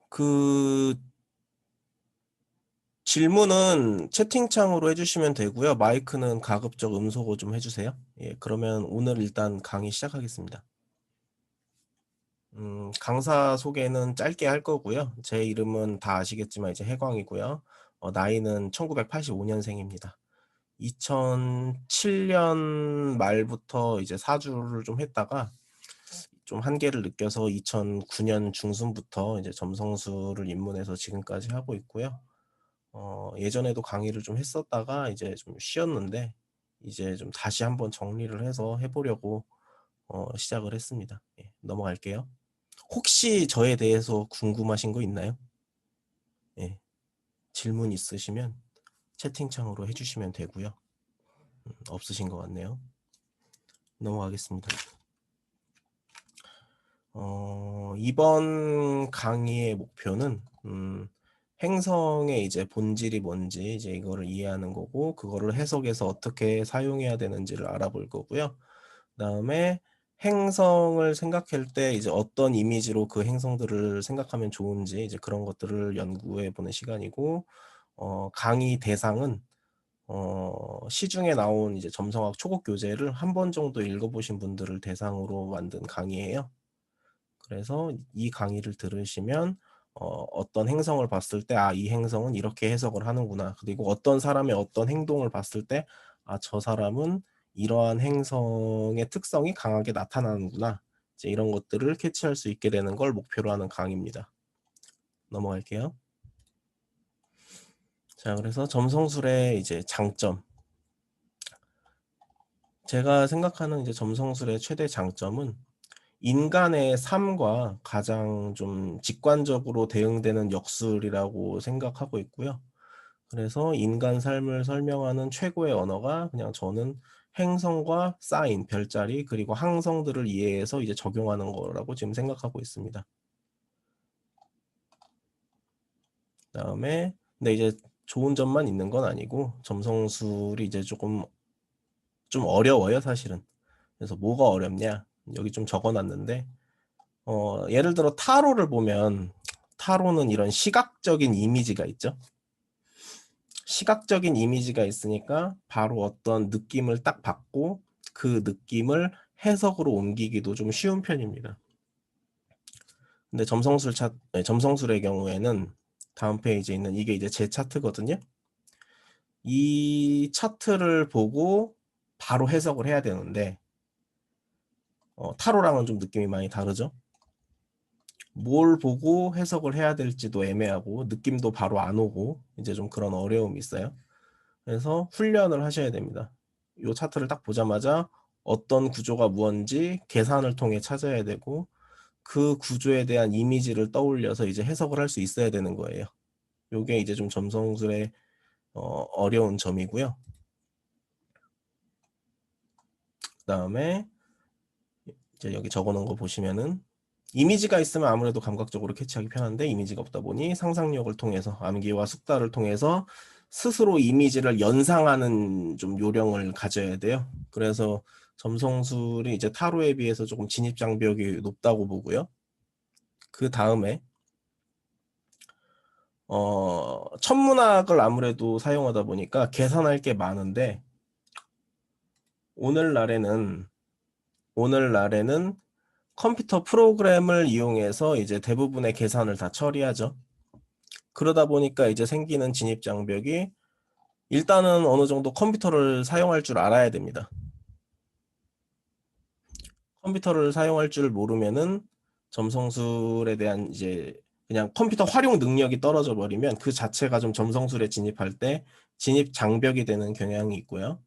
그 질문은 채팅창으로 해주시면 되고요. 마이크는 가급적 음소거 좀 해주세요. 예, 그러면 오늘 일단 강의 시작하겠습니다. 강사 소개는 짧게 할 거고요. 제 이름은 다 아시겠지만 이제 해광이고요. 나이는 1985년생입니다. 2007년 말부터 이제 사주를 좀 했다가 좀 한계를 느껴서 2009년 중순부터 이제 점성술을 입문해서 지금까지 하고 있고요. 예전에도 강의를 좀 했었다가 이제 좀 쉬었는데 이제 좀 다시 한번 정리를 해서 해보려고 시작을 했습니다. 예, 넘어갈게요. 혹시 저에 대해서 궁금하신 거 있나요? 예, 질문 있으시면 채팅창으로 해주시면 되고요. 없으신 것 같네요. 넘어가겠습니다. 이번 강의의 목표는 행성의 이제 본질이 뭔지 이제 이거를 이해하는 거고, 그거를 해석해서 어떻게 사용해야 되는지를 알아볼 거고요. 그다음에 행성을 생각할 때 이제 어떤 이미지로 그 행성들을 생각하면 좋은지 이제 그런 것들을 연구해 보는 시간이고, 강의 대상은 시중에 나온 이제 점성학 초급 교재를 한 번 정도 읽어보신 분들을 대상으로 만든 강의예요. 그래서 이 강의를 들으시면 어떤 행성을 봤을 때 이 행성은 이렇게 해석을 하는구나. 그리고 어떤 사람의 어떤 행동을 봤을 때 저 사람은 이러한 행성의 특성이 강하게 나타나는구나. 이제 이런 것들을 캐치할 수 있게 되는 걸 목표로 하는 강의입니다. 넘어갈게요. 자, 그래서 점성술의 이제 장점. 제가 생각하는 이제 점성술의 최대 장점은 인간의 삶과 가장 좀 직관적으로 대응되는 역술이라고 생각하고 있고요. 그래서 인간 삶을 설명하는 최고의 언어가 그냥 저는 행성과 사인, 별자리, 그리고 항성들을 이해해서 이제 적용하는 거라고 지금 생각하고 있습니다. 그다음에 근데 이제 좋은 점만 있는 건 아니고 점성술이 이제 조금 좀 어려워요, 사실은. 그래서 뭐가 어렵냐? 여기 좀 적어놨는데 예를 들어 타로를 보면 타로는 이런 시각적인 이미지가 있죠. 시각적인 이미지가 있으니까 바로 어떤 느낌을 딱 받고 그 느낌을 해석으로 옮기기도 좀 쉬운 편입니다. 근데 점성술의 경우에는 다음 페이지에 있는 이게 이제 제 차트거든요. 이 차트를 보고 바로 해석을 해야 되는데 타로랑은 좀 느낌이 많이 다르죠. 뭘 보고 해석을 해야 될지도 애매하고 느낌도 바로 안 오고 이제 좀 그런 어려움이 있어요. 그래서 훈련을 하셔야 됩니다. 이 차트를 딱 보자마자 어떤 구조가 무언지 계산을 통해 찾아야 되고 그 구조에 대한 이미지를 떠올려서 이제 해석을 할 수 있어야 되는 거예요. 이게 이제 좀 점성술의 어려운 점이고요. 그 다음에 이제 여기 적어놓은 거 보시면은 이미지가 있으면 아무래도 감각적으로 캐치하기 편한데 이미지가 없다 보니 상상력을 통해서 암기와 숙달을 통해서 스스로 이미지를 연상하는 좀 요령을 가져야 돼요. 그래서 점성술이 이제 타로에 비해서 조금 진입 장벽이 높다고 보고요. 그 다음에 천문학을 아무래도 사용하다 보니까 계산할 게 많은데 오늘날에는 컴퓨터 프로그램을 이용해서 이제 대부분의 계산을 다 처리하죠. 그러다 보니까 이제 생기는 진입 장벽이 일단은 어느 정도 컴퓨터를 사용할 줄 알아야 됩니다. 컴퓨터를 사용할 줄 모르면은 점성술에 대한 이제 그냥 컴퓨터 활용 능력이 떨어져 버리면 그 자체가 좀 점성술에 진입할 때 진입 장벽이 되는 경향이 있고요.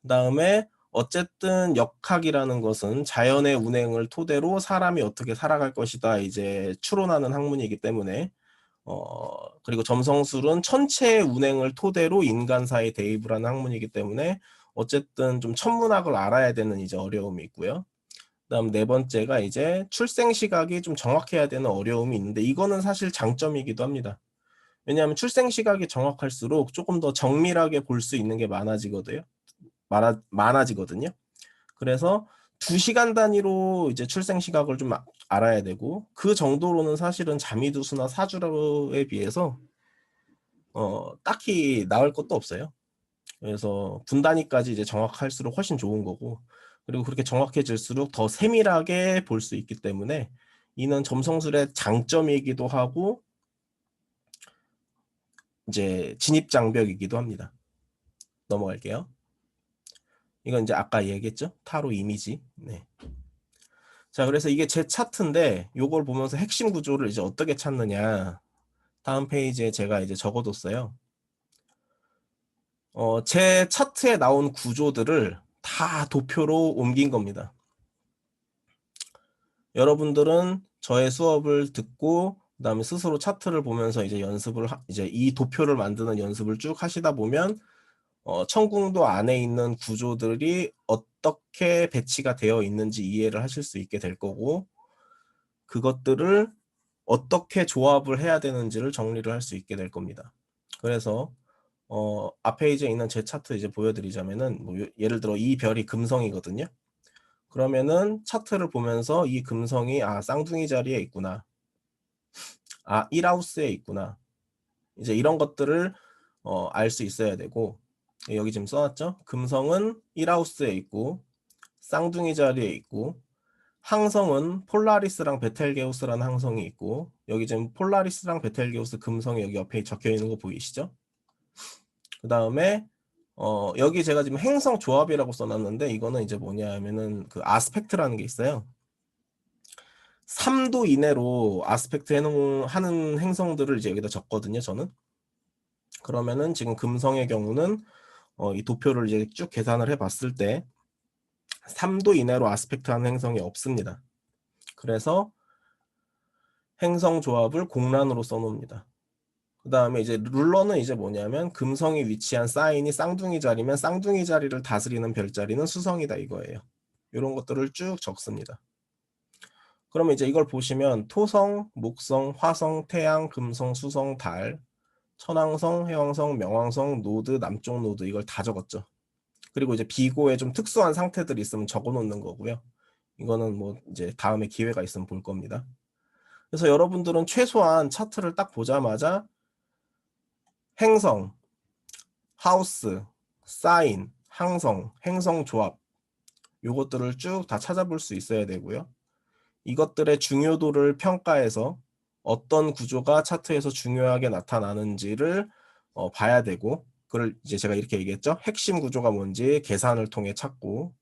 그다음에 어쨌든 역학이라는 것은 자연의 운행을 토대로 사람이 어떻게 살아갈 것이다 이제 추론하는 학문이기 때문에 그리고 점성술은 천체의 운행을 토대로 인간사에 대입을 하는 학문이기 때문에 어쨌든 좀 천문학을 알아야 되는 이제 어려움이 있고요. 그다음 네 번째가 이제 출생 시각이 좀 정확해야 되는 어려움이 있는데 이거는 사실 장점이기도 합니다. 왜냐하면 출생 시각이 정확할수록 조금 더 정밀하게 볼 수 있는 게 많아지거든요. 그래서 2시간 단위로 이제 출생 시각을 좀 알아야 되고, 그 정도로는 사실은 자미두수나 사주에 비해서 딱히 나을 것도 없어요. 그래서 분 단위까지 이제 정확할수록 훨씬 좋은 거고, 그리고 그렇게 정확해질수록 더 세밀하게 볼 수 있기 때문에 이는 점성술의 장점이기도 하고 이제 진입 장벽이기도 합니다. 넘어갈게요. 이건 이제 아까 얘기했죠? 타로 이미지. 네. 자, 그래서 이게 제 차트인데 요걸 보면서 핵심 구조를 이제 어떻게 찾느냐. 다음 페이지에 제가 이제 적어뒀어요. 제 차트에 나온 구조들을 다 도표로 옮긴 겁니다. 여러분들은 저의 수업을 듣고 그다음에 스스로 차트를 보면서 이제 연습을 이제 이 도표를 만드는 연습을 쭉 하시다 보면 천궁도 안에 있는 구조들이 어떻게 배치가 되어 있는지 이해를 하실 수 있게 될 거고, 그것들을 어떻게 조합을 해야 되는지를 정리를 할 수 있게 될 겁니다. 그래서 앞 페이지에 있는 제 차트 이제 보여드리자면은 뭐 예를 들어 이 별이 금성이거든요. 그러면은 차트를 보면서 이 금성이 쌍둥이 자리에 있구나, 1하우스에 있구나, 이제 이런 것들을 알 수 있어야 되고, 여기 지금 써놨죠? 금성은 1하우스에 있고 쌍둥이 자리에 있고, 항성은 폴라리스랑 베텔게우스라는 항성이 있고, 여기 지금 폴라리스랑 베텔게우스 금성이 여기 옆에 적혀 있는 거 보이시죠? 그 다음에 여기 제가 지금 행성 조합이라고 써놨는데, 이거는 이제 뭐냐 하면은 그 아스펙트라는 게 있어요. 3도 이내로 아스펙트 하는 행성들을 이제 여기다 적거든요, 저는. 그러면은 지금 금성의 경우는 이 도표를 이제 쭉 계산을 해봤을 때 3도 이내로 아스펙트 하는 행성이 없습니다. 그래서 행성 조합을 공란으로 써놓습니다. 그 다음에 이제 룰러는 이제 뭐냐면 금성이 위치한 사인이 쌍둥이 자리면 쌍둥이 자리를 다스리는 별자리는 수성이다 이거예요. 이런 것들을 쭉 적습니다. 그러면 이제 이걸 보시면 토성, 목성, 화성, 태양, 금성, 수성, 달, 천왕성, 해왕성, 명왕성, 노드, 남쪽 노드 이걸 다 적었죠. 그리고 이제 비고에 좀 특수한 상태들이 있으면 적어 놓는 거고요. 이거는 뭐 이제 다음에 기회가 있으면 볼 겁니다. 그래서 여러분들은 최소한 차트를 딱 보자마자 행성, 하우스, 사인, 항성, 행성 조합 요것들을 쭉 다 찾아볼 수 있어야 되고요. 이것들의 중요도를 평가해서 어떤 구조가 차트에서 중요하게 나타나는지를 봐야 되고, 그걸 이제 제가 이렇게 얘기했죠. 핵심 구조가 뭔지 계산을 통해 찾고,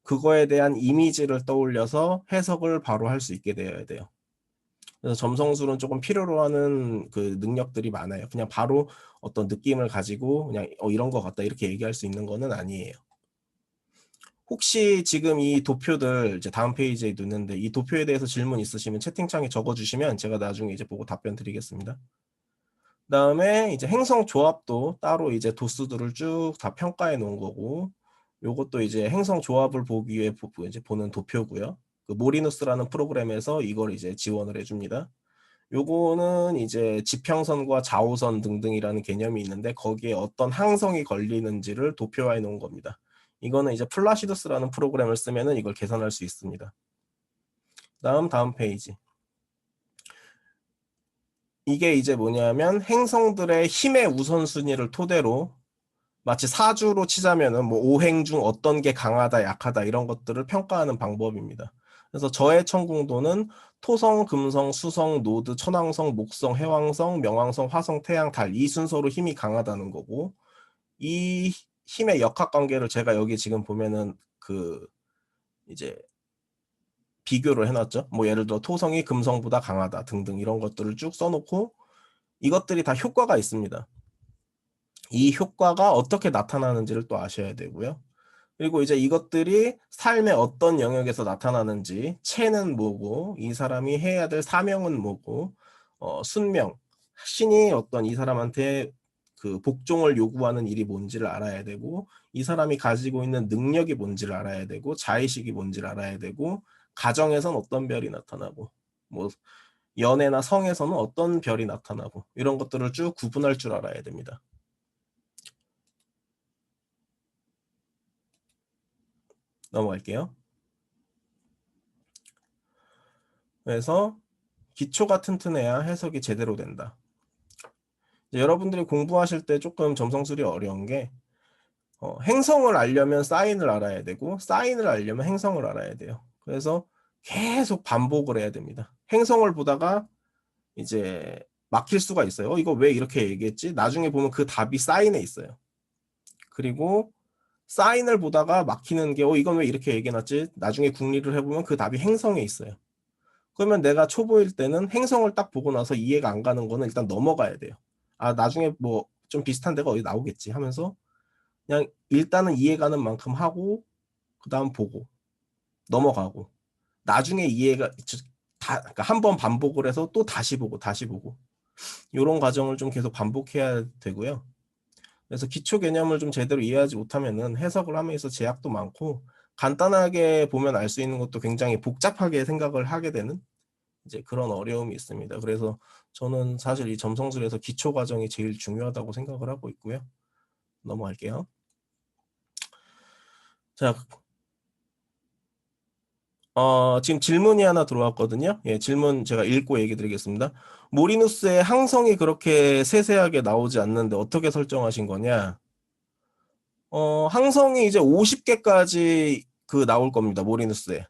그거에 대한 이미지를 떠올려서 해석을 바로 할 수 있게 되어야 돼요. 그래서 점성술은 조금 필요로 하는 그 능력들이 많아요. 그냥 바로 어떤 느낌을 가지고 그냥 이런 것 같다 이렇게 얘기할 수 있는 거는 아니에요. 혹시 지금 이 도표들 이제 다음 페이지에 있는데 이 도표에 대해서 질문 있으시면 채팅창에 적어주시면 제가 나중에 이제 보고 답변 드리겠습니다. 그다음에 이제 행성 조합도 따로 이제 도수들을 쭉 다 평가해 놓은 거고, 요것도 이제 행성 조합을 보기 위해 이제 보는 도표고요. 그 모리누스라는 프로그램에서 이걸 이제 지원을 해줍니다. 요거는 이제 지평선과 좌우선 등등이라는 개념이 있는데 거기에 어떤 항성이 걸리는지를 도표화해 놓은 겁니다. 이거는 이제 플라시두스라는 프로그램을 쓰면은 이걸 계산할 수 있습니다. 다음 페이지. 이게 이제 뭐냐면 행성들의 힘의 우선순위를 토대로 마치 사주로 치자면은 뭐 오행 중 어떤 게 강하다 약하다 이런 것들을 평가하는 방법입니다. 그래서 저의 천궁도는 토성, 금성, 수성, 노드, 천왕성, 목성, 해왕성, 명왕성, 화성, 태양, 달 이 순서로 힘이 강하다는 거고, 이 힘의 역학관계를 제가 여기 지금 보면은 그 이제 비교를 해놨죠. 뭐 예를 들어 토성이 금성보다 강하다 등등 이런 것들을 쭉 써놓고, 이것들이 다 효과가 있습니다. 이 효과가 어떻게 나타나는지를 또 아셔야 되고요. 그리고 이제 이것들이 삶의 어떤 영역에서 나타나는지, 체는 뭐고, 이 사람이 해야 될 사명은 뭐고, 순명, 신이 어떤 이 사람한테 그 복종을 요구하는 일이 뭔지를 알아야 되고, 이 사람이 가지고 있는 능력이 뭔지를 알아야 되고, 자의식이 뭔지를 알아야 되고, 가정에선 어떤 별이 나타나고, 뭐 연애나 성에서는 어떤 별이 나타나고, 이런 것들을 쭉 구분할 줄 알아야 됩니다. 넘어갈게요. 그래서 기초가 튼튼해야 해석이 제대로 된다. 여러분들이 공부하실 때 조금 점성술이 어려운 게 행성을 알려면 사인을 알아야 되고 사인을 알려면 행성을 알아야 돼요. 그래서 계속 반복을 해야 됩니다. 행성을 보다가 이제 막힐 수가 있어요. 이거 왜 이렇게 얘기했지? 나중에 보면 그 답이 사인에 있어요. 그리고 사인을 보다가 막히는 게 이건 왜 이렇게 얘기해놨지? 나중에 궁리를 해보면 그 답이 행성에 있어요. 그러면 내가 초보일 때는 행성을 딱 보고 나서 이해가 안 가는 거는 일단 넘어가야 돼요. 아, 나중에 뭐 좀 비슷한 데가 어디 나오겠지 하면서 그냥 일단은 이해가는 만큼 하고 그 다음 보고 넘어가고 나중에 이해가 그러니까 한 번 반복을 해서 또 다시 보고 이런 과정을 좀 계속 반복해야 되고요. 그래서 기초 개념을 좀 제대로 이해하지 못하면은 해석을 함에 있어 제약도 많고 간단하게 보면 알 수 있는 것도 굉장히 복잡하게 생각을 하게 되는 이제 그런 어려움이 있습니다. 그래서 저는 사실 이 점성술에서 기초 과정이 제일 중요하다고 생각을 하고 있고요. 넘어갈게요. 자, 지금 질문이 하나 들어왔거든요. 예, 질문 제가 읽고 얘기 드리겠습니다. 모리누스의 항성이 그렇게 세세하게 나오지 않는데 어떻게 설정하신 거냐? 항성이 이제 50개까지 나올 겁니다. 모리누스에.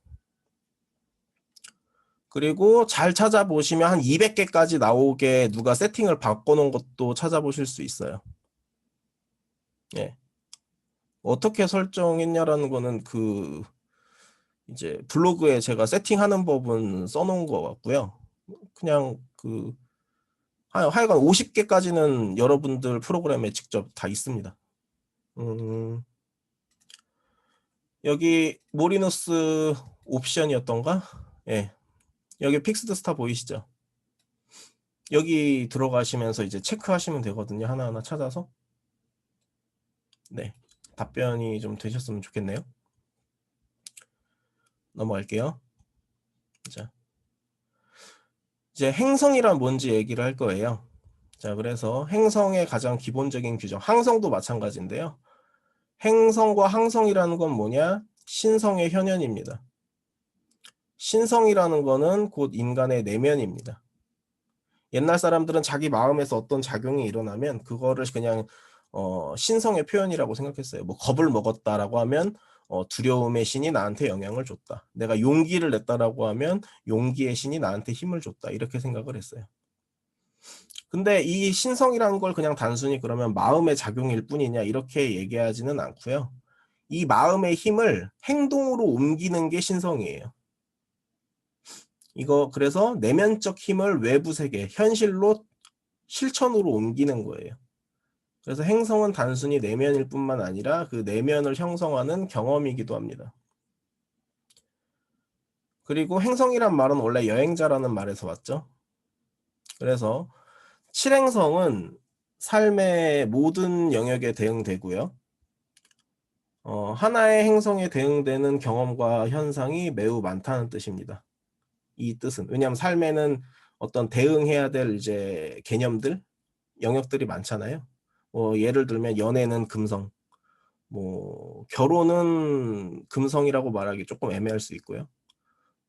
그리고 잘 찾아보시면 한 200개까지 나오게 누가 세팅을 바꿔놓은 것도 찾아보실 수 있어요. 예. 어떻게 설정했냐라는 거는 이제 블로그에 제가 세팅하는 법은 써놓은 것 같고요. 그냥 하여간 50개까지는 여러분들 프로그램에 직접 다 있습니다. 여기 모리누스 옵션이었던가? 예. 여기 픽스드 스타 보이시죠? 여기 들어가시면서 이제 체크하시면 되거든요. 하나하나 찾아서. 네. 답변이 좀 되셨으면 좋겠네요. 넘어갈게요. 자, 이제 행성이란 뭔지 얘기를 할 거예요. 자, 그래서 행성의 가장 기본적인 규정, 항성도 마찬가지인데요. 행성과 항성이라는 건 뭐냐? 신성의 현현입니다. 신성이라는 거는 곧 인간의 내면입니다. 옛날 사람들은 자기 마음에서 어떤 작용이 일어나면 그거를 그냥 신성의 표현이라고 생각했어요. 뭐 겁을 먹었다라고 하면 두려움의 신이 나한테 영향을 줬다. 내가 용기를 냈다라고 하면 용기의 신이 나한테 힘을 줬다. 이렇게 생각을 했어요. 근데 이 신성이라는 걸 그냥 단순히 그러면 마음의 작용일 뿐이냐 이렇게 얘기하지는 않고요. 이 마음의 힘을 행동으로 옮기는 게 신성이에요. 이거 그래서 내면적 힘을 외부 세계, 현실로 실천으로 옮기는 거예요. 그래서 행성은 단순히 내면일 뿐만 아니라 그 내면을 형성하는 경험이기도 합니다. 그리고 행성이란 말은 원래 여행자라는 말에서 왔죠. 그래서 칠행성은 삶의 모든 영역에 대응되고요. 하나의 행성에 대응되는 경험과 현상이 매우 많다는 뜻입니다. 이 뜻은 왜냐하면 삶에는 어떤 대응해야 될 이제 개념들, 영역들이 많잖아요. 예를 들면 연애는 금성, 뭐 결혼은 금성이라고 말하기 조금 애매할 수 있고요.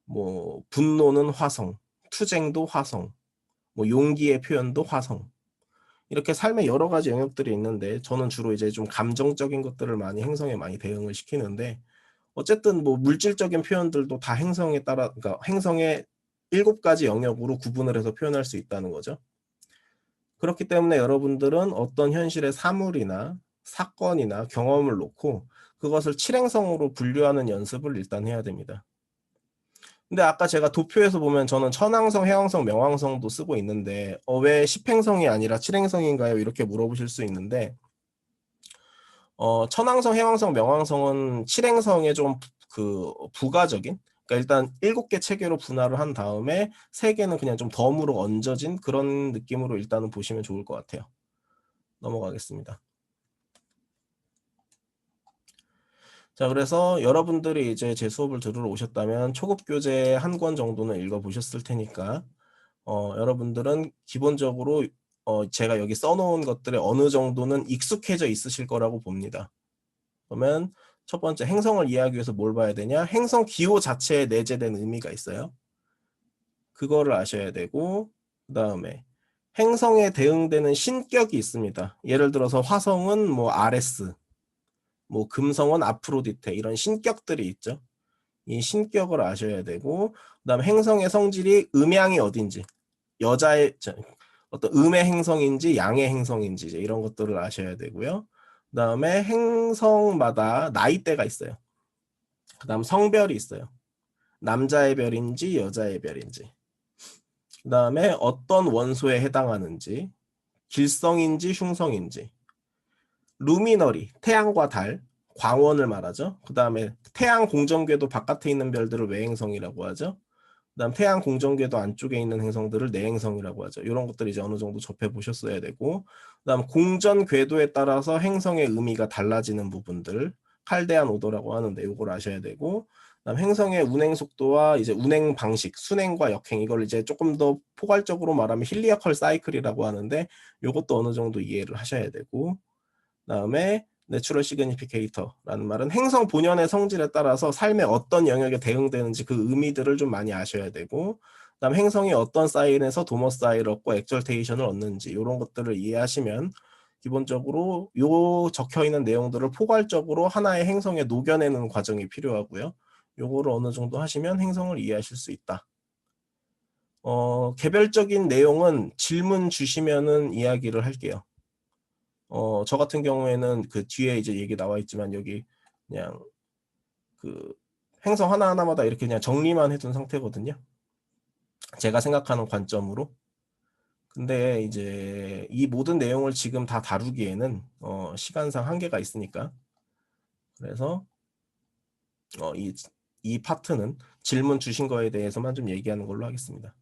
뭐 분노는 화성, 투쟁도 화성, 뭐 용기의 표현도 화성. 이렇게 삶의 여러 가지 영역들이 있는데 저는 주로 이제 좀 감정적인 것들을 많이 행성에 많이 대응을 시키는데 어쨌든 뭐 물질적인 표현들도 다 행성에 따라 그러니까 행성의 7가지 영역으로 구분을 해서 표현할 수 있다는 거죠. 그렇기 때문에 여러분들은 어떤 현실의 사물이나 사건이나 경험을 놓고 그것을 칠행성으로 분류하는 연습을 일단 해야 됩니다. 근데 아까 제가 도표에서 보면 저는 천왕성, 해왕성, 명왕성도 쓰고 있는데 왜 십행성이 아니라 칠행성인가요? 이렇게 물어보실 수 있는데 천왕성, 해왕성, 명왕성은 칠행성의 좀 부가적인 그러니까 일단 7개 체계로 분할을 한 다음에 3개는 그냥 좀 덤으로 얹어진 그런 느낌으로 일단은 보시면 좋을 것 같아요. 넘어가겠습니다. 자, 그래서 여러분들이 이제 제 수업을 들으러 오셨다면 초급 교재 한 권 정도는 읽어보셨을 테니까 여러분들은 기본적으로 제가 여기 써놓은 것들에 어느 정도는 익숙해져 있으실 거라고 봅니다. 그러면 첫 번째 행성을 이해하기 위해서 뭘 봐야 되냐? 행성 기호 자체에 내재된 의미가 있어요. 그거를 아셔야 되고, 그 다음에 행성에 대응되는 신격이 있습니다. 예를 들어서 화성은 뭐 아레스, 뭐 금성은 아프로디테, 이런 신격들이 있죠. 이 신격을 아셔야 되고, 그다음에 행성의 성질이 음양이 어딘지, 여자의 어떤 음의 행성인지 양의 행성인지 이제 이런 것들을 아셔야 되고요. 그다음에 행성마다 나이대가 있어요. 그다음 성별이 있어요. 남자의 별인지 여자의 별인지. 그다음에 어떤 원소에 해당하는지, 길성인지 흉성인지. 루미너리, 태양과 달, 광원을 말하죠. 그 다음에 태양 공전궤도 바깥에 있는 별들을 외행성이라고 하죠. 그 다음 태양 공전궤도 안쪽에 있는 행성들을 내행성이라고 하죠. 이런 것들 이제 어느 정도 접해 보셨어야 되고, 그 다음 공전궤도에 따라서 행성의 의미가 달라지는 부분들, 칼데안 오더라고 하는데 이걸 아셔야 되고, 그다음 행성의 운행 속도와 이제 운행 방식, 순행과 역행, 이걸 이제 조금 더 포괄적으로 말하면 힐리아컬 사이클이라고 하는데 이것도 어느 정도 이해를 하셔야 되고, 그다음에 내추럴 시그니피케이터라는 말은 행성 본연의 성질에 따라서 삶의 어떤 영역에 대응되는지 그 의미들을 좀 많이 아셔야 되고, 그다음 행성이 어떤 사인에서 도머 사인을 얻고 액절테이션을 얻는지 이런 것들을 이해하시면 기본적으로 요 적혀 있는 내용들을 포괄적으로 하나의 행성에 녹여내는 과정이 필요하고요. 요거를 어느 정도 하시면 행성을 이해하실 수 있다. 개별적인 내용은 질문 주시면은 이야기를 할게요. 저 같은 경우에는 그 뒤에 이제 얘기 나와 있지만 여기 그냥 그 행성 하나하나마다 이렇게 그냥 정리만 해둔 상태거든요. 제가 생각하는 관점으로. 근데 이제 이 모든 내용을 지금 다 다루기에는 시간상 한계가 있으니까. 그래서 이 파트는 질문 주신 거에 대해서만 좀 얘기하는 걸로 하겠습니다.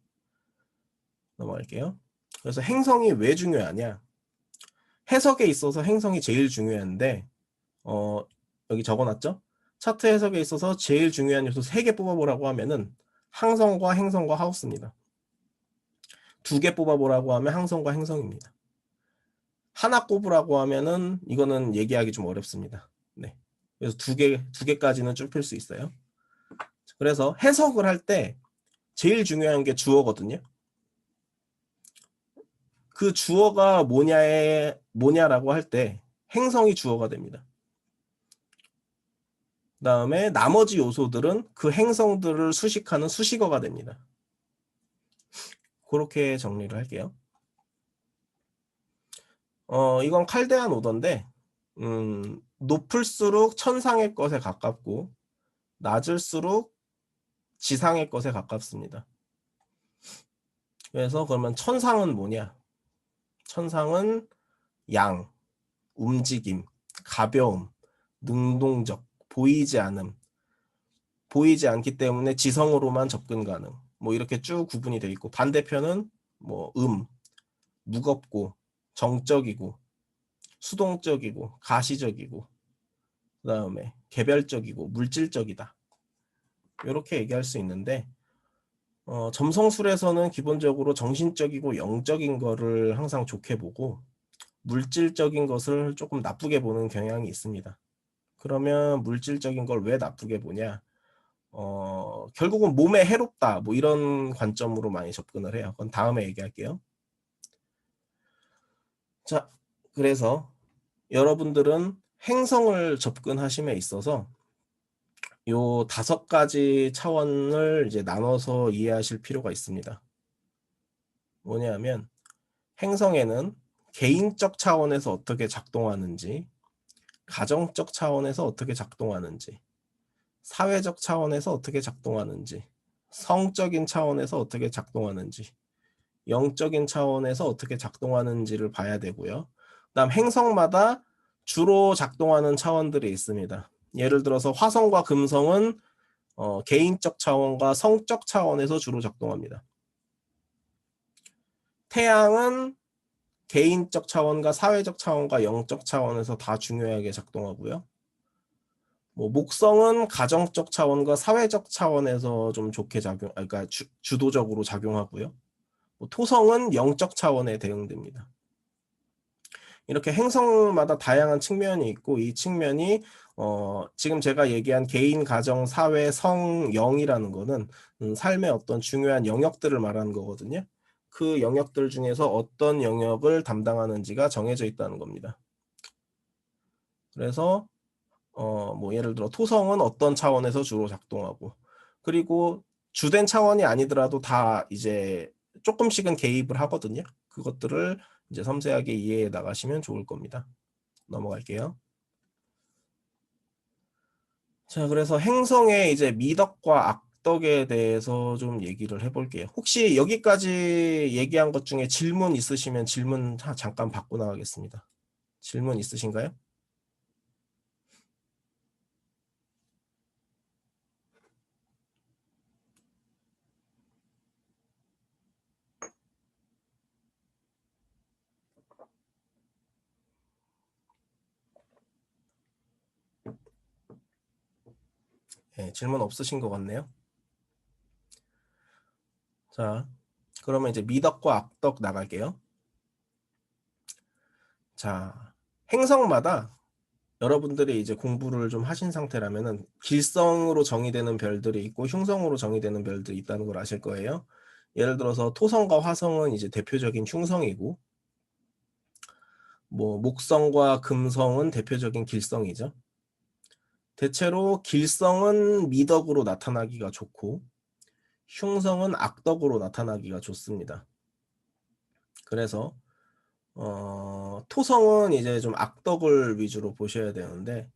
넘어갈게요. 그래서 행성이 왜 중요하냐? 해석에 있어서 행성이 제일 중요한데 여기 적어놨죠? 차트 해석에 있어서 제일 중요한 요소 3개 뽑아보라고 하면은 항성과 행성과 하우스입니다. 2개 뽑아보라고 하면 항성과 행성입니다. 하나 꼽으라고 하면은 이거는 얘기하기 좀 어렵습니다. 네. 그래서 두 개까지는 좁힐 수 있어요. 그래서 해석을 할 때 제일 중요한 게 주어거든요. 그 주어가 뭐냐라고 할 때 행성이 주어가 됩니다. 그 다음에 나머지 요소들은 그 행성들을 수식하는 수식어가 됩니다. 그렇게 정리를 할게요. 이건 칼데안 오더인데 높을수록 천상의 것에 가깝고 낮을수록 지상의 것에 가깝습니다. 그래서 그러면 천상은 뭐냐? 천상은 양, 움직임, 가벼움, 능동적, 보이지 않음, 보이지 않기 때문에 지성으로만 접근 가능. 뭐 이렇게 쭉 구분이 되어 있고, 반대편은 뭐 무겁고 정적이고 수동적이고 가시적이고 그다음에 개별적이고 물질적이다. 이렇게 얘기할 수 있는데 점성술에서는 기본적으로 정신적이고 영적인 거를 항상 좋게 보고 물질적인 것을 조금 나쁘게 보는 경향이 있습니다. 그러면 물질적인 걸 왜 나쁘게 보냐? 결국은 몸에 해롭다. 뭐 이런 관점으로 많이 접근을 해요. 그건 다음에 얘기할게요. 자, 그래서 여러분들은 행성을 접근하심에 있어서 요 5가지 차원을 이제 나눠서 이해하실 필요가 있습니다. 뭐냐면 행성에는 개인적 차원에서 어떻게 작동하는지, 가정적 차원에서 어떻게 작동하는지, 사회적 차원에서 어떻게 작동하는지, 성적인 차원에서 어떻게 작동하는지, 영적인 차원에서 어떻게 작동하는지를 봐야 되고요. 그다음 행성마다 주로 작동하는 차원들이 있습니다. 예를 들어서 화성과 금성은 개인적 차원과 성적 차원에서 주로 작동합니다. 태양은 개인적 차원과 사회적 차원과 영적 차원에서 다 중요하게 작동하고요. 뭐 목성은 가정적 차원과 사회적 차원에서 좀 좋게 그러니까 주도적으로 작용하고요. 뭐 토성은 영적 차원에 대응됩니다. 이렇게 행성마다 다양한 측면이 있고 이 측면이 지금 제가 얘기한 개인, 가정, 사회, 성, 영이라는 거는 삶의 어떤 중요한 영역들을 말하는 거거든요. 그 영역들 중에서 어떤 영역을 담당하는지가 정해져 있다는 겁니다. 그래서 뭐 예를 들어 토성은 어떤 차원에서 주로 작동하고 그리고 주된 차원이 아니더라도 다 이제 조금씩은 개입을 하거든요. 그것들을 이제 섬세하게 이해해 나가시면 좋을 겁니다. 넘어갈게요. 자, 그래서 행성의 이제 미덕과 악덕에 대해서 좀 얘기를 해볼게요. 혹시 여기까지 얘기한 것 중에 질문 있으시면 질문 잠깐 받고 나가겠습니다. 질문 있으신가요? 네, 질문 없으신 것 같네요. 자, 그러면 이제 미덕과 악덕 나갈게요. 자, 행성마다 여러분들이 이제 공부를 좀 하신 상태라면은 길성으로 정의되는 별들이 있고 흉성으로 정의되는 별들이 있다는 걸 아실 거예요. 예를 들어서 토성과 화성은 이제 대표적인 흉성이고 뭐 목성과 금성은 대표적인 길성이죠. 대체로 길성은 미덕으로 나타나기가 좋고 흉성은 악덕으로 나타나기가 좋습니다. 그래서 토성은 이제 좀 악덕을 위주로 보셔야 되는데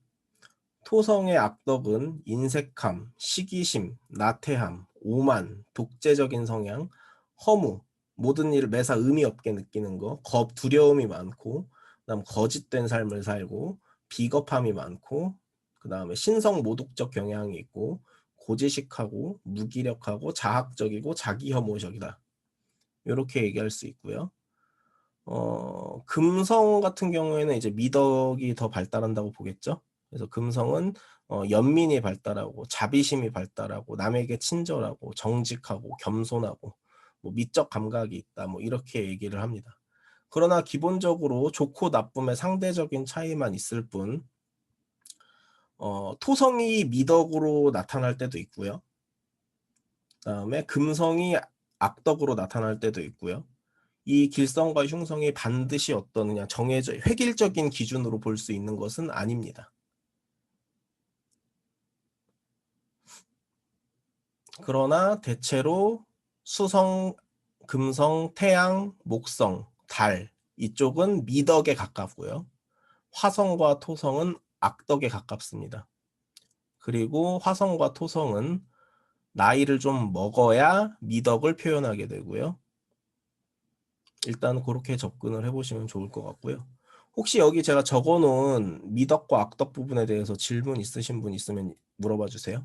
토성의 악덕은 인색함, 시기심, 나태함, 오만, 독재적인 성향, 허무, 모든 일을 매사 의미 없게 느끼는 거, 두려움이 많고, 그다음 거짓된 삶을 살고, 비겁함이 많고, 그 다음에 신성 모독적 경향이 있고, 고지식하고, 무기력하고, 자학적이고, 자기혐오적이다. 이렇게 얘기할 수 있고요. 금성 같은 경우에는 이제 미덕이 더 발달한다고 보겠죠. 그래서 금성은 연민이 발달하고 자비심이 발달하고 남에게 친절하고 정직하고 겸손하고 뭐 미적 감각이 있다 뭐 이렇게 얘기를 합니다. 그러나 기본적으로 좋고 나쁨의 상대적인 차이만 있을 뿐 토성이 미덕으로 나타날 때도 있고요. 그다음에 금성이 악덕으로 나타날 때도 있고요. 이 길성과 흉성이 반드시 어떤 그냥 정해져 획일적인 기준으로 볼 수 있는 것은 아닙니다. 그러나 대체로 수성, 금성, 태양, 목성, 달 이쪽은 미덕에 가깝고요. 화성과 토성은 악덕에 가깝습니다. 그리고 화성과 토성은 나이를 좀 먹어야 미덕을 표현하게 되고요. 일단 그렇게 접근을 해보시면 좋을 것 같고요. 혹시 여기 제가 적어놓은 미덕과 악덕 부분에 대해서 질문 있으신 분 있으면 물어봐 주세요.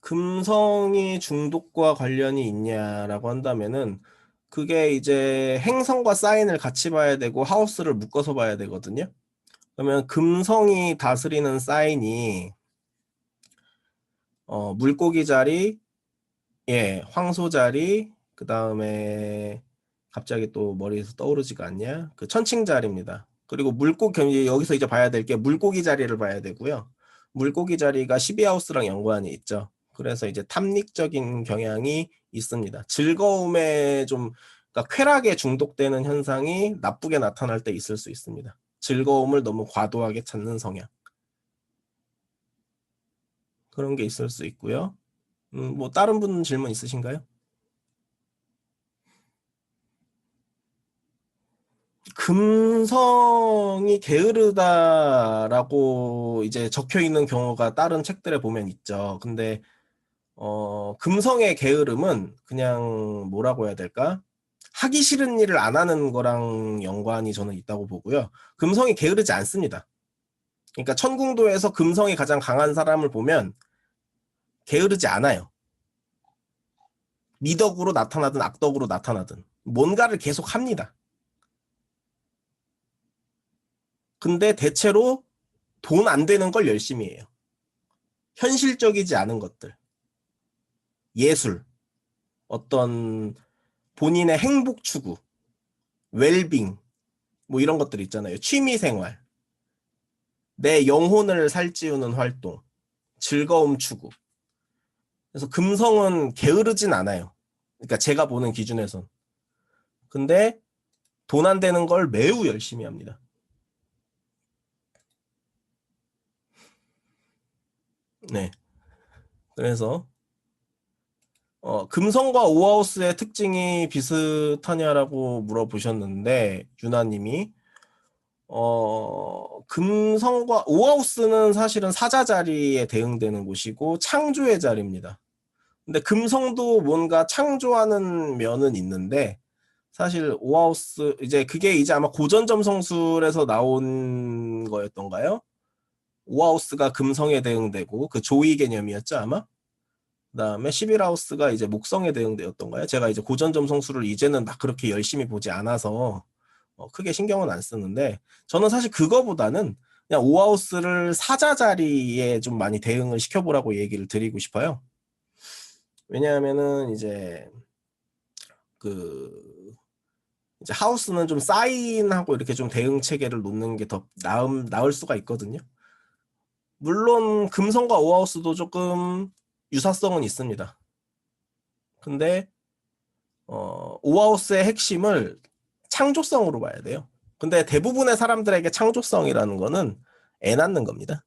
금성이 중독과 관련이 있냐라고 한다면은 그게 이제 행성과 사인을 같이 봐야 되고 하우스를 묶어서 봐야 되거든요. 그러면 금성이 다스리는 사인이 물고기 자리, 예, 황소 자리, 그 다음에 갑자기 또 머리에서 떠오르지가 않냐? 그 천칭 자리입니다. 그리고 여기서 이제 봐야 될 게 물고기 자리를 봐야 되고요. 물고기 자리가 12하우스랑 연관이 있죠. 그래서 이제 탐닉적인 경향이 있습니다. 즐거움에 좀, 그러니까 쾌락에 중독되는 현상이 나쁘게 나타날 때 있을 수 있습니다. 즐거움을 너무 과도하게 찾는 성향. 그런 게 있을 수 있고요. 뭐 다른 분 질문 있으신가요? 금성이 게으르다라고 이제 적혀 있는 경우가 다른 책들에 보면 있죠. 근데 금성의 게으름은 그냥 뭐라고 해야 될까? 하기 싫은 일을 안 하는 거랑 연관이 저는 있다고 보고요. 금성이 게으르지 않습니다. 그러니까 천궁도에서 금성이 가장 강한 사람을 보면 게으르지 않아요. 미덕으로 나타나든 악덕으로 나타나든 뭔가를 계속 합니다. 근데 대체로 돈 안 되는 걸 열심히 해요. 현실적이지 않은 것들. 예술, 어떤 본인의 행복 추구, 웰빙, 뭐 이런 것들 있잖아요. 취미 생활, 내 영혼을 살찌우는 활동, 즐거움 추구. 그래서 금성은 게으르진 않아요. 그러니까 제가 보는 기준에선. 근데 돈 안 되는 걸 매우 열심히 합니다. 네. 그래서 금성과 오하우스의 특징이 비슷하냐라고 물어보셨는데 유나님이 금성과 오하우스는 사실은 사자 자리에 대응되는 곳이고 창조의 자리입니다. 근데 금성도 뭔가 창조하는 면은 있는데 사실 오하우스 이제 그게 이제 아마 고전점성술에서 나온 거였던가요? 오하우스가 금성에 대응되고 그 조이 개념이었죠 아마? 그다음에 11하우스가 이제 목성에 대응되었던가요? 제가 이제 고전점성술을 이제는 막 그렇게 열심히 보지 않아서 크게 신경은 안 쓰는데 저는 사실 그거보다는 그냥 오하우스를 사자 자리에 좀 많이 대응을 시켜보라고 얘기를 드리고 싶어요. 왜냐하면은 그 이제 하우스는 좀 사인하고 이렇게 좀 대응 체계를 놓는 게 더 나을 수가 있거든요. 물론 금성과 오하우스도 조금 유사성은 있습니다. 근데 오하우스의 핵심을 창조성으로 봐야 돼요. 근데 대부분의 사람들에게 창조성이라는 거는 애 낳는 겁니다.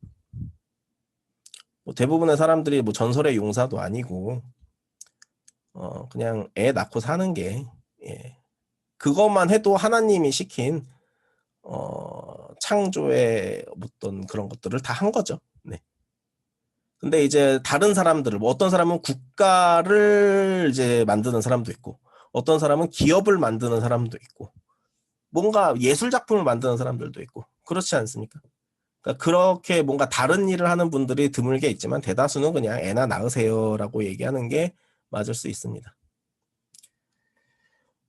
뭐 대부분의 사람들이 뭐 전설의 용사도 아니고 그냥 애 낳고 사는 게 예. 그것만 해도 하나님이 시킨 창조의 어떤 그런 것들을 다 한 거죠. 네. 근데 이제 다른 사람들을 뭐 어떤 사람은 국가를 이제 만드는 사람도 있고 어떤 사람은 기업을 만드는 사람도 있고 뭔가 예술 작품을 만드는 사람들도 있고 그렇지 않습니까? 그러니까 그렇게 뭔가 다른 일을 하는 분들이 드물게 있지만 대다수는 그냥 애나 낳으세요라고 얘기하는 게 맞을 수 있습니다.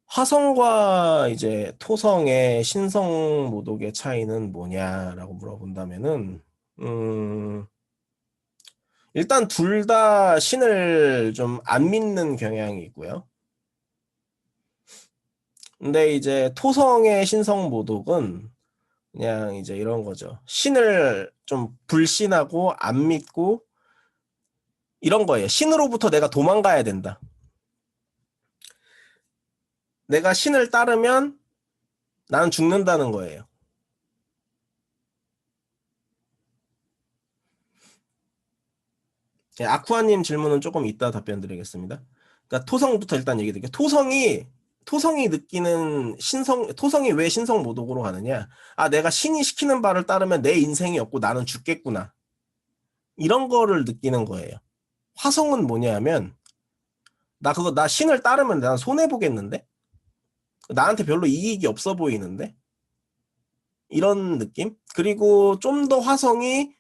화성과 이제 토성의 신성 모독의 차이는 뭐냐라고 물어본다면은 일단 둘 다 신을 좀 안 믿는 경향이 있고요. 근데 이제 토성의 신성 모독은 그냥 이제 이런 거죠. 신을 좀 불신하고 안 믿고 이런 거예요. 신으로부터 내가 도망가야 된다. 내가 신을 따르면 나는 죽는다는 거예요. 아쿠아님 질문은 조금 이따 답변 드리겠습니다. 그러니까 토성부터 일단 얘기 드릴게요. 토성이 느끼는 토성이 왜 신성 모독으로 가느냐? 아, 내가 신이 시키는 바를 따르면 내 인생이 없고 나는 죽겠구나. 이런 거를 느끼는 거예요. 화성은 뭐냐면, 나 신을 따르면 난 손해보겠는데? 나한테 별로 이익이 없어 보이는데? 이런 느낌? 그리고 좀 더 화성이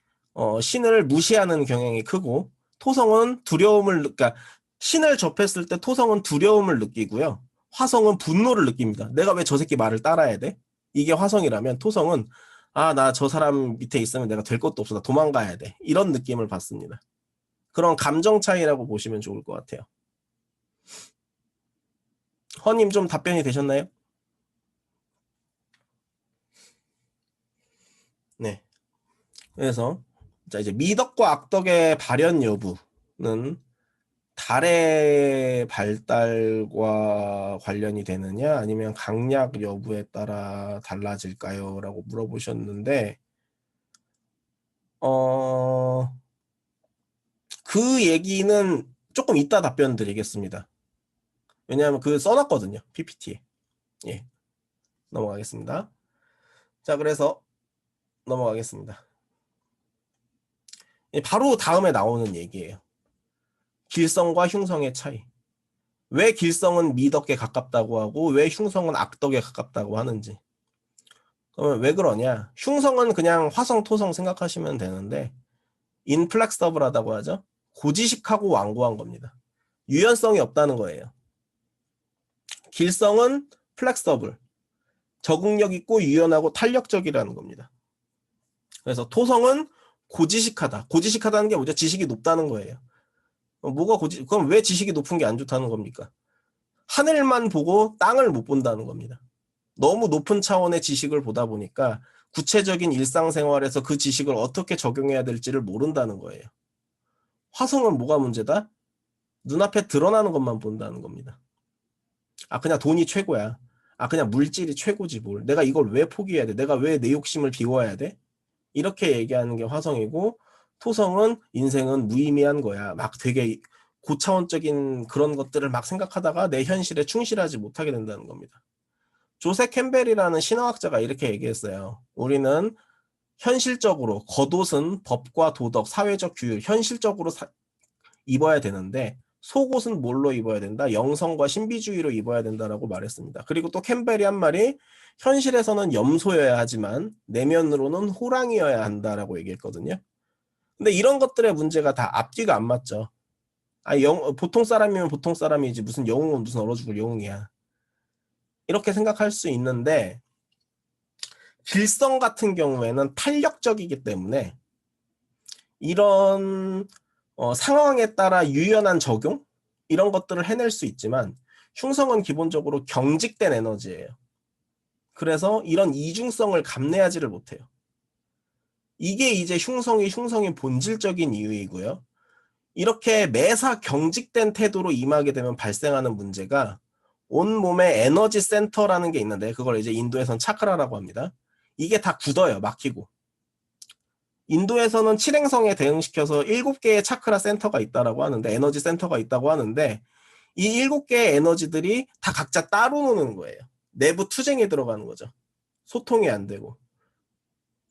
신을 무시하는 경향이 크고 토성은 그러니까 신을 접했을 때 토성은 두려움을 느끼고요. 화성은 분노를 느낍니다. 내가 왜 저 새끼 말을 따라야 돼? 이게 화성이라면 토성은 아, 나 저 사람 밑에 있으면 내가 될 것도 없어. 나 도망가야 돼. 이런 느낌을 받습니다. 그런 감정 차이라고 보시면 좋을 것 같아요. 허님 좀 답변이 되셨나요? 네. 그래서 자 이제 미덕과 악덕의 발현 여부는 달의 발달과 관련이 되느냐 아니면 강약 여부에 따라 달라질까요? 라고 물어보셨는데 그 얘기는 조금 이따 답변 드리겠습니다. 왜냐하면 그 써놨거든요. PPT에. 예, 넘어가겠습니다. 자, 그래서 넘어가겠습니다. 바로 다음에 나오는 얘기예요. 길성과 흉성의 차이. 왜 길성은 미덕에 가깝다고 하고 왜 흉성은 악덕에 가깝다고 하는지. 그러면 왜 그러냐? 흉성은 그냥 화성, 토성 생각하시면 되는데 인플렉서블하다고 하죠. 고지식하고 완고한 겁니다. 유연성이 없다는 거예요. 길성은 플렉서블, 적응력 있고 유연하고 탄력적이라는 겁니다. 그래서 토성은 고지식하다. 고지식하다는 게 뭐죠? 지식이 높다는 거예요. 그럼 왜 지식이 높은 게 안 좋다는 겁니까? 하늘만 보고 땅을 못 본다는 겁니다. 너무 높은 차원의 지식을 보다 보니까 구체적인 일상생활에서 그 지식을 어떻게 적용해야 될지를 모른다는 거예요. 화성은 뭐가 문제다? 눈앞에 드러나는 것만 본다는 겁니다. 그냥 돈이 최고야. 그냥 물질이 최고지 뭘. 내가 이걸 왜 포기해야 돼? 내가 왜 내 욕심을 비워야 돼? 이렇게 얘기하는 게 화성이고, 토성은 인생은 무의미한 거야. 막 되게 고차원적인 그런 것들을 막 생각하다가 내 현실에 충실하지 못하게 된다는 겁니다. 조세 캠벨이라는 신화학자가 이렇게 얘기했어요. 우리는 현실적으로 겉옷은 법과 도덕, 사회적 규율, 현실적으로 입어야 되는데 속옷은 뭘로 입어야 된다? 영성과 신비주의로 입어야 된다라고 말했습니다. 그리고 또 캠벨이 한 말이 현실에서는 염소여야 하지만 내면으로는 호랑이여야 한다라고 얘기했거든요. 근데 이런 것들의 문제가 다 앞뒤가 안 맞죠. 보통 사람이면 보통 사람이지 무슨 영웅은 무슨 얼어 죽을 영웅이야. 이렇게 생각할 수 있는데 길성 같은 경우에는 탄력적이기 때문에 이런 상황에 따라 유연한 적용? 이런 것들을 해낼 수 있지만 흉성은 기본적으로 경직된 에너지예요. 그래서 이런 이중성을 감내하지를 못해요. 이게 이제 흉성이 본질적인 이유이고요. 이렇게 매사 경직된 태도로 임하게 되면 발생하는 문제가 온몸에 에너지 센터라는 게 있는데 그걸 이제 인도에선 차크라라고 합니다. 이게 다 굳어요. 막히고. 인도에서는 칠행성에 대응시켜서 7개의 차크라 센터가 있다라고 하는데 에너지 센터가 있다고 하는데 이 7개의 에너지들이 다 각자 따로 노는 거예요. 내부 투쟁에 들어가는 거죠. 소통이 안 되고.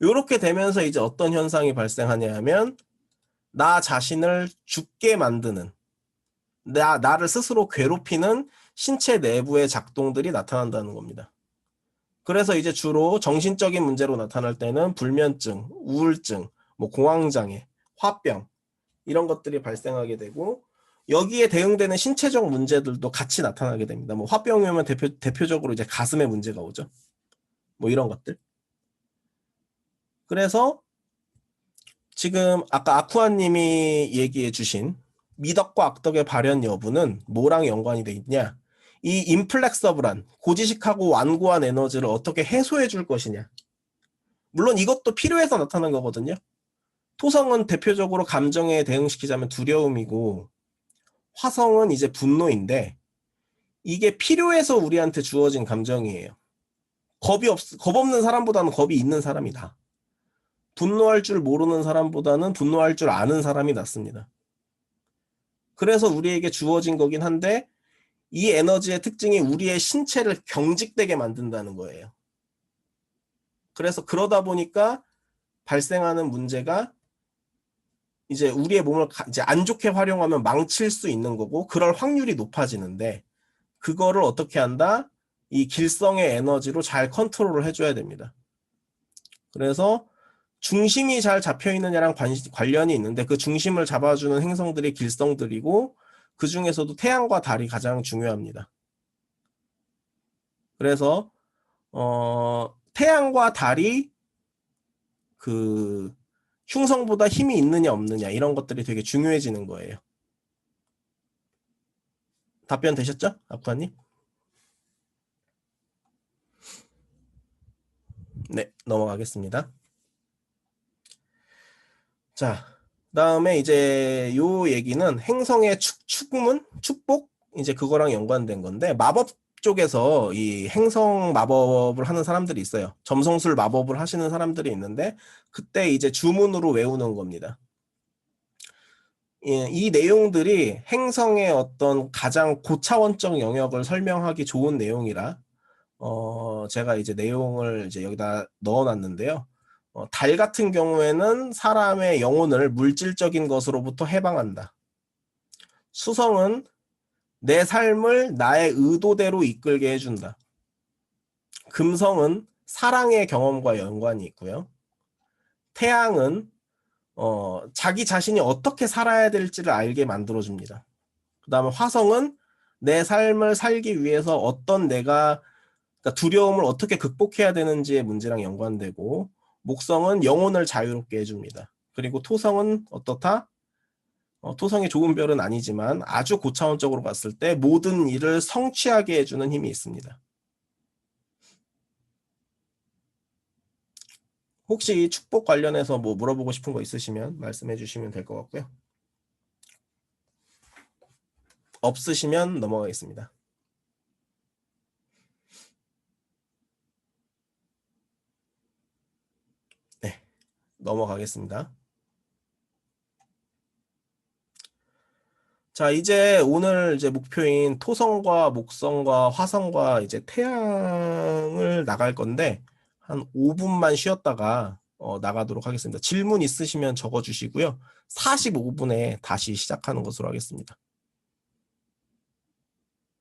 이렇게 되면서 이제 어떤 현상이 발생하냐 하면 나 자신을 죽게 만드는 나를 스스로 괴롭히는 신체 내부의 작동들이 나타난다는 겁니다. 그래서 이제 주로 정신적인 문제로 나타날 때는 불면증, 우울증, 공황장애, 화병 이런 것들이 발생하게 되고 여기에 대응되는 신체적 문제들도 같이 나타나게 됩니다. 화병이면 대표적으로 이제 가슴에 문제가 오죠. 이런 것들. 그래서 지금 아까 아쿠아님이 얘기해 주신 미덕과 악덕의 발현 여부는 뭐랑 연관이 돼 있냐? 이 인플렉서블한 고지식하고 완고한 에너지를 어떻게 해소해 줄 것이냐. 물론 이것도 필요해서 나타난 거거든요. 토성은 대표적으로 감정에 대응시키자면 두려움이고 화성은 이제 분노인데 이게 필요해서 우리한테 주어진 감정이에요. 겁 없는 사람보다는 겁이 있는 사람이다. 분노할 줄 모르는 사람보다는 분노할 줄 아는 사람이 낫습니다. 그래서 우리에게 주어진 거긴 한데 이 에너지의 특징이 우리의 신체를 경직되게 만든다는 거예요. 그래서 그러다 보니까 발생하는 문제가 이제 우리의 몸을 이제 안 좋게 활용하면 망칠 수 있는 거고 그럴 확률이 높아지는데 그거를 어떻게 한다? 이 길성의 에너지로 잘 컨트롤을 해줘야 됩니다. 그래서 중심이 잘 잡혀 있느냐랑 관련이 있는데 그 중심을 잡아주는 행성들이 길성들이고 그 중에서도 태양과 달이 가장 중요합니다. 그래서 태양과 달이 그 흉성보다 힘이 있느냐 없느냐 이런 것들이 되게 중요해지는 거예요. 답변 되셨죠? 아쿠아님? 네, 넘어가겠습니다. 자, 그다음에 이제 요 얘기는 행성의 축복 이제 그거랑 연관된 건데 마법 쪽에서 이 행성 마법을 하는 사람들이 있어요. 점성술 마법을 하시는 사람들이 있는데 그때 이제 주문으로 외우는 겁니다. 이 내용들이 행성의 어떤 가장 고차원적 영역을 설명하기 좋은 내용이라 제가 이제 내용을 이제 여기다 넣어놨는데요. 달 같은 경우에는 사람의 영혼을 물질적인 것으로부터 해방한다. 수성은 내 삶을 나의 의도대로 이끌게 해준다. 금성은 사랑의 경험과 연관이 있고요. 태양은 자기 자신이 어떻게 살아야 될지를 알게 만들어줍니다. 그 다음에 화성은 내 삶을 살기 위해서 어떤 그러니까 두려움을 어떻게 극복해야 되는지의 문제랑 연관되고 목성은 영혼을 자유롭게 해줍니다. 그리고 토성은 어떻다? 토성이 좋은 별은 아니지만 아주 고차원적으로 봤을 때 모든 일을 성취하게 해주는 힘이 있습니다. 혹시 축복 관련해서 뭐 물어보고 싶은 거 있으시면 말씀해 주시면 될 것 같고요. 없으시면 넘어가겠습니다. 네, 넘어가겠습니다. 자, 이제 오늘 이제 목표인 토성과 목성과 화성과 이제 태양을 나갈 건데 한 5분만 쉬었다가 나가도록 하겠습니다. 질문 있으시면 적어 주시고요. 45분에 다시 시작하는 것으로 하겠습니다.